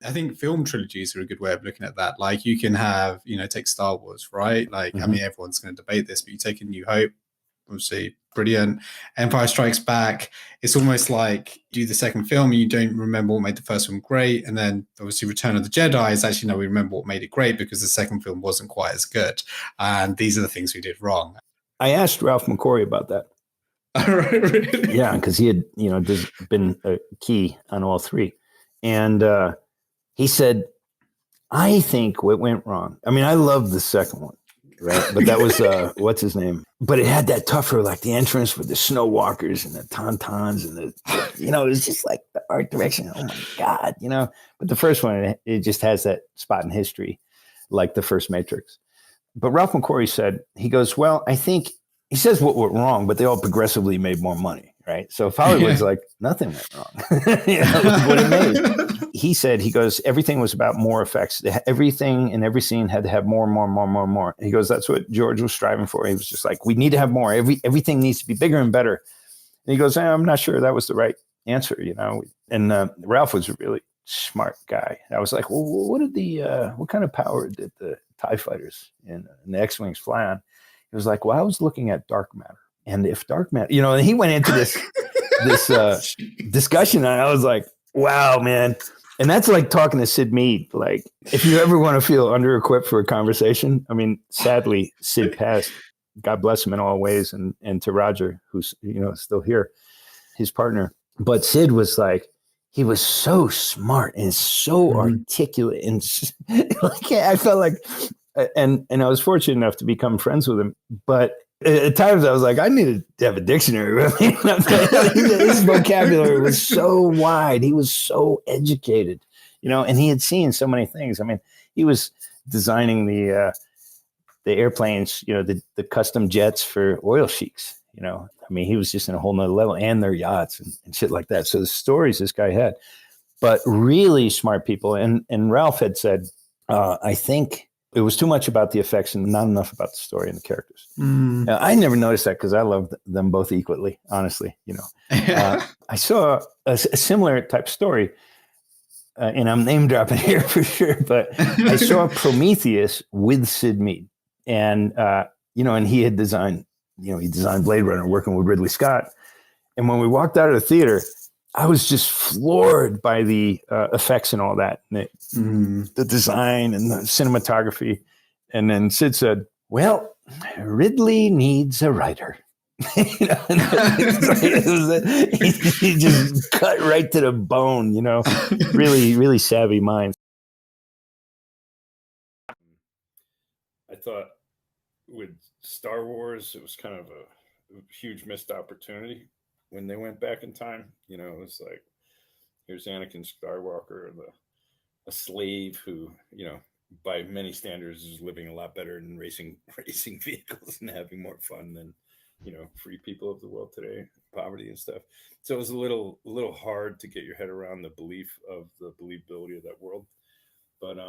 I think film trilogies are a good way of looking at that. Like you can have, take Star Wars, right? Like, I mean, everyone's going to debate this, but you take A New Hope, obviously brilliant. Empire Strikes Back, it's almost like do the second film and you don't remember what made the first one great. And then obviously Return of the Jedi is actually, no, we remember what made it great because the second film wasn't quite as good. And these are the things we did wrong. I asked Ralph McQuarrie about that. Really? Yeah, because he had, been a key on all three. And he said, I think what went wrong. I mean, I love the second one, right? But that was, what's his name? But it had that tougher, like the entrance with the snow walkers and the tauntauns and it was just like the art direction. Oh my God, But the first one, it just has that spot in history, like the first Matrix. But Ralph McQuarrie said, he goes, well, I think, he says what went wrong, but they all progressively made more money, right? So if Hollywood's like, nothing went wrong, what it made. He said, he goes, everything was about more effects. Everything in every scene had to have more and more and more and more and more. He goes, that's what George was striving for. He was just like, we need to have more. Everything needs to be bigger and better. And he goes, I'm not sure that was the right answer, And Ralph was a really smart guy. I was like, well, what kind of power did the TIE fighters and the X-Wings fly on? He was like, well, I was looking at dark matter. And if dark matter, and he went into this discussion, and I was like, wow, man. And that's like talking to Sid Mead. Like, if you ever want to feel under-equipped for a conversation, I mean, sadly, Sid passed. God bless him in all ways. And to Roger, who's, still here, his partner. But Sid was like, he was so smart and so articulate. And like, I felt like, and I was fortunate enough to become friends with him. But at times I was like, I needed to have a dictionary. His vocabulary was so wide. He was so educated, and he had seen so many things. I mean, he was designing the airplanes, the custom jets for oil sheiks, I mean, he was just in a whole nother level, and their yachts and shit like that. So the stories this guy had, but really smart people. And Ralph had said, I think it was too much about the effects and not enough about the story and the characters. Now, I never noticed that because I loved them both equally, honestly. I saw a similar type story, and I'm name dropping here for sure, but I saw Prometheus with Sid Mead, and and he had designed, he designed Blade Runner working with Ridley Scott. And when we walked out of the theater, I was just floored by the effects and all that, and the design and the cinematography. And then Sid said, well, Ridley needs a writer. He just cut right to the bone, really, really savvy mind. I thought with Star Wars, it was kind of a huge missed opportunity. When they went back in time, it was like, here's Anakin Skywalker, a slave who, by many standards is living a lot better than racing vehicles and having more fun than, free people of the world today, poverty and stuff. So it was a little hard to get your head around the believability of that world. But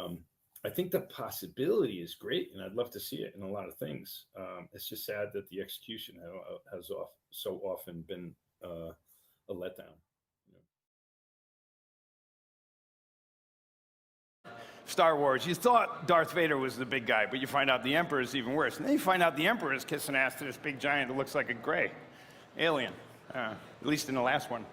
I think the possibility is great, and I'd love to see it in a lot of things. It's just sad that the execution has so often been a letdown. Star Wars, you thought Darth Vader was the big guy, but you find out the Emperor is even worse. And then you find out the Emperor is kissing ass to this big giant who looks like a gray alien, at least in the last one.